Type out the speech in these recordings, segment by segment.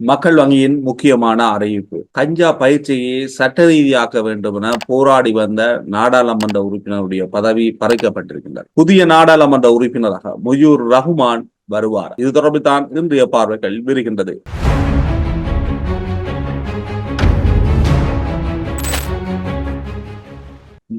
மக்கள் வங்கியின் முக்கியமான அறிவிப்பு. கஞ்சா பயிற்சியை சட்ட ரீதியாக்க வேண்டும் என போராடி வந்த நாடாளுமன்ற உறுப்பினருடைய பதவி பறிக்கப்பட்டிருக்கின்றது. புதிய நாடாளுமன்ற உறுப்பினராக முஜீபுர் ரஹ்மான் வருவார். இது தொடர்பில் தான் இன்றைய பார்வைகள் விரிகின்றது.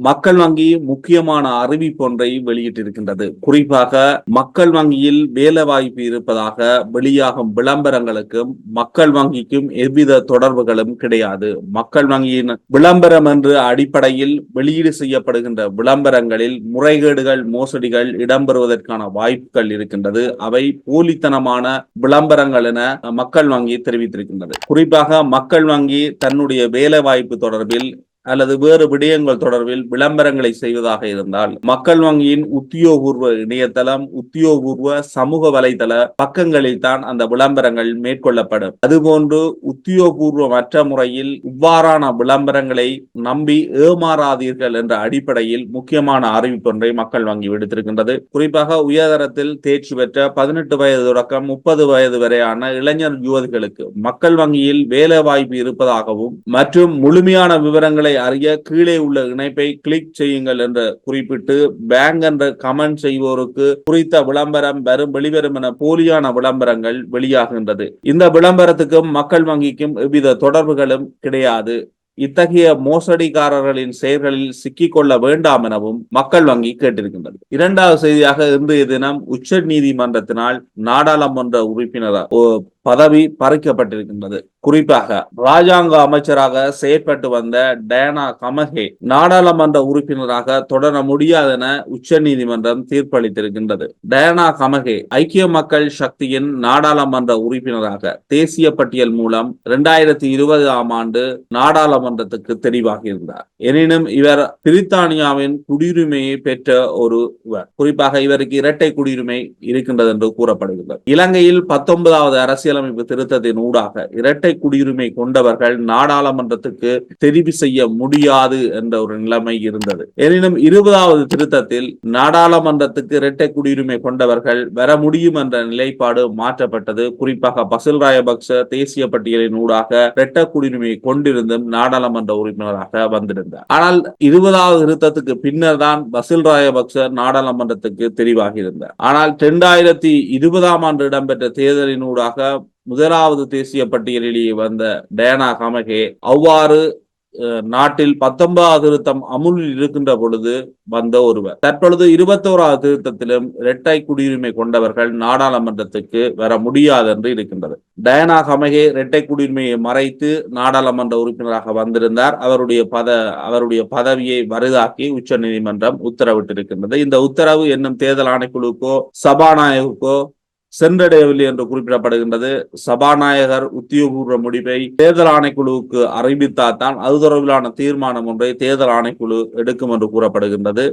மக்கள் வங்கி முக்கியமான அறிவிப்பொன்றை வெளியிட்டிருக்கின்றது. குறிப்பாக மக்கள் வங்கியில் வேலை வாய்ப்பு இருப்பதாக வெளியாகும் விளம்பரங்களுக்கும் மக்கள் வங்கிக்கும் எவ்வித தொடர்புகளும் கிடையாது. மக்கள் வங்கியின் விளம்பரம் என்ற அடிப்படையில் வெளியீடு செய்யப்படுகின்ற விளம்பரங்களில் முறைகேடுகள், மோசடிகள் இடம்பெறுவதற்கான வாய்ப்புகள் இருக்கின்றது. அவை போலித்தனமான விளம்பரங்கள் என மக்கள் வங்கி தெரிவித்திருக்கின்றது. குறிப்பாக மக்கள் வங்கி தன்னுடைய வேலை வாய்ப்பு தொடர்பில் அல்லது வேறு விடயங்கள் தொடர்பில் விளம்பரங்களை செய்வதாக இருந்தால் மக்கள் வங்கியின் உத்தியோகபூர்வ இணையதளம், உத்தியோகபூர்வ சமூக வலைதள பக்கங்களில் தான் அந்த விளம்பரங்கள் மேற்கொள்ளப்படும். அதுபோன்று உத்தியோகபூர்வமற்ற முறையில் இவ்வாறான விளம்பரங்களை நம்பி ஏமாறாதீர்கள் என்ற அடிப்படையில் முக்கியமான அறிவிப்பொன்றை மக்கள் வங்கி விடுத்திருக்கின்றது. குறிப்பாக உயர்தரத்தில் தேர்ச்சி பெற்ற 18 வயது தொடக்கம் 30 வயது வரையான இளைஞர் யுவதிகளுக்கு மக்கள் வங்கியில் வேலை வாய்ப்பு இருப்பதாகவும் மற்றும் முழுமையான விவரங்களை அறிய கீழே உள்ள இணைப்பை கிளிக் செய்யுங்கள் என்று குறிப்பிட்டு பேங்க் என்ற கமெண்ட் செய்வோருக்கு குறித்த விளம்பரம் வெளிவரும் என போலியான விளம்பரங்கள் வெளியாகின்றது. இந்த விளம்பரத்துக்கும் மக்கள் வங்கிக்கும் எவ்வித தொடர்புகளும் கிடையாது. இத்தகைய மோசடிக்காரர்களின் செயல்களில் சிக்கிக்கொள்ள வேண்டாம் எனவும் மக்கள் வங்கி கேட்டிருக்கின்றது. இரண்டாவது செய்தியாக இன்றைய தினம் உச்ச நீதிமன்றத்தினால் நாடாளுமன்ற உறுப்பினர் பதவி பறிக்கப்பட்டிருக்கின்றது. குறிப்பாக ராஜாங்க அமைச்சராக செயற்பட்டு வந்த டயானா கமகே நாடாளுமன்ற உறுப்பினராக தொடர முடியாது என உச்ச நீதிமன்றம் தீர்ப்பளித்திருக்கின்றது. டயானா கமகே ஐக்கிய மக்கள் சக்தியின் நாடாளுமன்ற உறுப்பினராக தேசிய பட்டியல் மூலம் 2020 ஆண்டு நாடாளுமன்றத்துக்கு தெரிவாகியிருந்தார். எனினும் இவர் பிரித்தானியாவின் குடியுரிமையை பெற்ற ஒருவர். குறிப்பாக இவருக்கு இரட்டை குடியுரிமை இருக்கின்றது என்று கூறப்படுகிறது. இலங்கையில் 19வது அரசியலமைப்பு திருத்தத்தின் ஊடாக இரட்டை குடியுரிமை கொண்டவர்கள் நாடாளுமன்றத்துக்கு தெரிவு செய்ய முடியாது என்ற ஒரு நிலைமை இருந்தது. எனினும் 20வது திருத்தத்தில் நாடாளுமன்றத்துக்கு இரட்டை குடியுரிமை கொண்டவர்கள் வர முடியும் என்ற நிலைப்பாடு மாற்றப்பட்டது. குறிப்பாக பசில் ராயபக்ச தேசிய பட்டியலின் ஊடாக இரட்டை குடியுரிமையை கொண்டிருந்தும் நாடாளுமன்ற உறுப்பினராக வந்திருந்தார். ஆனால் 20வது திருத்தத்துக்கு பின்னர் தான் பசில் ராயபக்ச நாடாளுமன்றத்துக்கு தெரிவாகி இருந்தார். ஆனால் 2020 ஆண்டு இடம்பெற்ற தேர்தலின் ஊடாக முதலாவது தேசிய பட்டியலிலேயே வந்த டயானா கமகே அவ்வாறு நாட்டில் 19வது திருத்தம் அமுலில் இருக்கின்ற பொழுது வந்த ஒருவர். தற்பொழுது 21வது திருத்தத்திலும் இரட்டை குடியுரிமை கொண்டவர்கள் நாடாளுமன்றத்துக்கு வர முடியாது என்று இருக்கின்றது. டயானா கமகே இரட்டை குடியுரிமையை மறைத்து நாடாளுமன்ற உறுப்பினராக வந்திருந்தார். அவருடைய பதவியை வரிதாக்கி உச்ச நீதிமன்றம் உத்தரவிட்டிருக்கின்றது. இந்த உத்தரவு என்னும் தேர்தல் ஆணைக்குழுக்கோ சபாநாயகருக்கோ சென்றடையவில்லை என்று குறிப்பிடப்படுகின்றது. சபாநாயகர் உத்தியோகபூர்வ முடிவை தேர்தல் ஆணைக்குழுவுக்கு அறிவித்தால் தான் அது தொடர்பிலான தீர்மானம் ஒன்றை தேர்தல் ஆணைக்குழு எடுக்கும் என்று கூறப்படுகின்றது.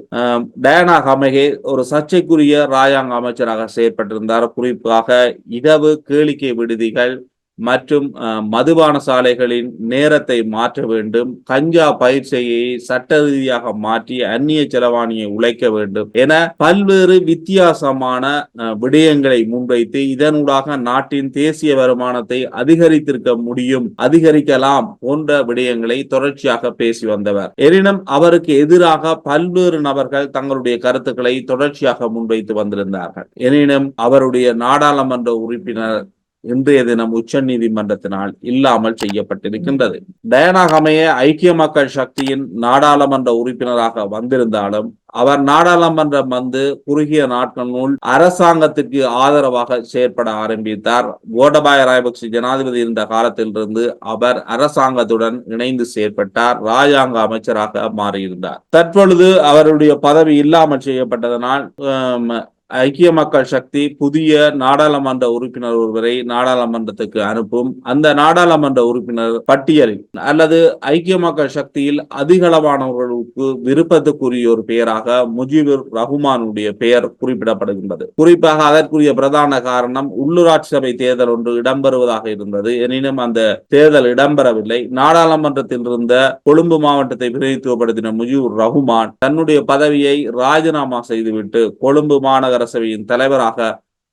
டயானா கமகே ஒரு சர்ச்சைக்குரிய ராஜாங்க அமைச்சராக செயற்பட்டிருந்தார். குறிப்பாக இரவு கேளிக்கை விடுதிகள் மற்றும் மதுபான சாலைகளின் நேரத்தை மாற்ற வேண்டும், கஞ்சா பயிற்சியை சட்ட ரீதியாக மாற்றி அந்நிய செலவாணியை உழைக்க வேண்டும் என பல்வேறு வித்தியாசமான விடயங்களை முன்வைத்து இதனூடாக நாட்டின் தேசிய வருமானத்தை அதிகரிக்கலாம் போன்ற விடயங்களை தொடர்ச்சியாக பேசி வந்தவர். எனினும் அவருக்கு எதிராக பல்வேறு நபர்கள் தங்களுடைய கருத்துக்களை தொடர்ச்சியாக முன்வைத்து வந்திருந்தார்கள். எனினும் அவருடைய நாடாளுமன்ற உறுப்பினர் இன்றைய தினம் உச்ச நீதிமன்றத்தினால் இல்லாமல் செய்யப்பட்டிருக்கின்றது. டயானா கமகே ஐக்கிய மக்கள் சக்தியின் நாடாளுமன்ற உறுப்பினராக வந்திருந்தாலும் அவர் நாடாளுமன்றம் வந்து குறுகிய நாட்களுக்குள் அரசாங்கத்திற்கு ஆதரவாக செயற்பட ஆரம்பித்தார். கோட்டாபய ராஜபக்ச ஜனாதிபதி இருந்த காலத்திலிருந்து அவர் அரசாங்கத்துடன் இணைந்து செயற்பட்டார். ராஜாங்க அமைச்சராக மாறியிருந்தார். தற்பொழுது அவருடைய பதவி இல்லாமல் செய்யப்பட்டதனால் ஐக்கிய மக்கள் சக்தி புதிய நாடாளுமன்ற உறுப்பினர் ஒருவரை நாடாளுமன்றத்துக்கு அனுப்பும். அந்த நாடாளுமன்ற உறுப்பினர் பட்டியலில் அல்லது ஐக்கிய மக்கள் சக்தியில் அதிகளவானவர்களுக்கு விருப்பத்துக்குரிய ஒரு பெயராக முஜீபுர் ரஹ்மானுடைய பெயர் குறிப்பிடப்படுகின்றது. குறிப்பாக அதற்குரிய பிரதான காரணம் உள்ளூராட்சி சபை தேர்தல் ஒன்று இடம்பெறுவதாக இருந்தது. எனினும் அந்த தேர்தல் இடம்பெறவில்லை. நாடாளுமன்றத்தில் இருந்த கொழும்பு மாவட்டத்தை பிரதிநிதித்துவப்படுத்தின முஜீபுர் ரஹ்மான் தன்னுடைய பதவியை ராஜினாமா செய்துவிட்டு கொழும்பு மாநகர சபையின் தலைவராக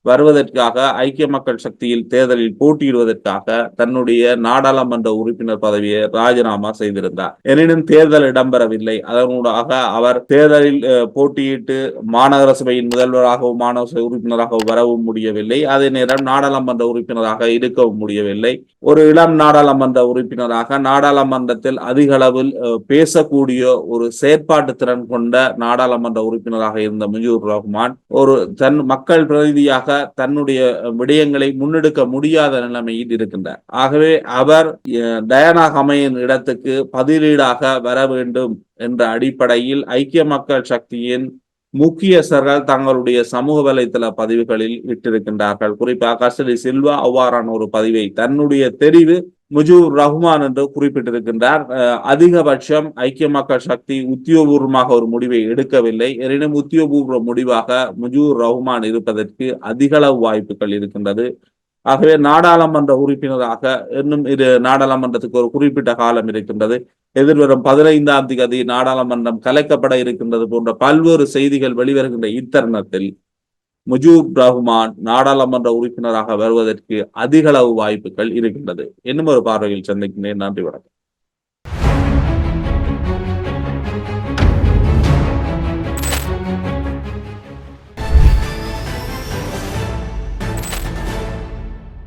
வருவதற்காக ஐக்கிய மக்கள் சக்தியில் தேர்தலில் போட்டியிடுவதற்காக தன்னுடைய நாடாளுமன்ற உறுப்பினர் பதவியை ராஜினாமா செய்திருந்தார். எனினும் தேர்தல் இடம்பெறவில்லை. அதனூடாக அவர் தேர்தலில் போட்டியிட்டு மாநகர சபையின் முதல்வராகவும் மாநகர சபை உறுப்பினராகவும் வரவும் முடியவில்லை. அதே நேரம் நாடாளுமன்ற உறுப்பினராக இருக்கவும் முடியவில்லை. ஒரு இளம் நாடாளுமன்ற உறுப்பினராக நாடாளுமன்றத்தில் அதிக அளவில் பேசக்கூடிய ஒரு செயற்பாட்டு திறன் கொண்ட நாடாளுமன்ற உறுப்பினராக இருந்த முஜிபுர் ரஹ்மான் ஒரு தன் மக்கள் பிரதிநிதியாக தன்னுடைய விடயங்களை முன்னெடுக்க முடியாத நிலைமையில் இருக்கின்றார். ஆகவே அவர் டயானா ஹமையின் இடத்துக்கு பதிலீடாக வர வேண்டும் என்ற அடிப்படையில் ஐக்கிய மக்கள் சக்தியின் முக்கியஸ்தர்கள் தங்களுடைய சமூக வலைத்தள பதிவுகளில் இட்டிருக்கின்றார்கள். குறிப்பாக கஸ்டடி சில்வா அவ்வாறான ஒரு பதிவை தன்னுடைய தெரிவு முஜிபுர் ரஹ்மான் என்று குறிப்பிட்டிருக்கின்றார். அதிகபட்சம் ஐக்கிய மக்கள் சக்தி உத்தியோகபூர்வமாக ஒரு முடிவை எடுக்கவில்லை. எனினும் உத்தியோகபூர்வ முடிவாக முஜிபுர் ரஹ்மான் இருப்பதற்கு அதிக அளவு வாய்ப்புகள் இருக்கின்றது. ஆகவே நாடாளுமன்ற உறுப்பினராக இன்னும் நாடாளுமன்றத்துக்கு ஒரு குறிப்பிட்ட காலம் இருக்கின்றது. எதிர்வரும் 15ஆம் தேதி நாடாளுமன்றம் கலைக்கப்பட இருக்கின்றது போன்ற பல்வேறு செய்திகள் வெளிவருகின்ற இத்தருணத்தில் முஜிபுர் ரஹ்மான் நாடாளுமன்ற உறுப்பினராக வருவதற்கு அதிக அளவு வாய்ப்புகள் இருக்கின்றது. இன்னும் ஒரு பார்வையில் சந்திக்கின்றேன். நன்றி, வணக்கம்.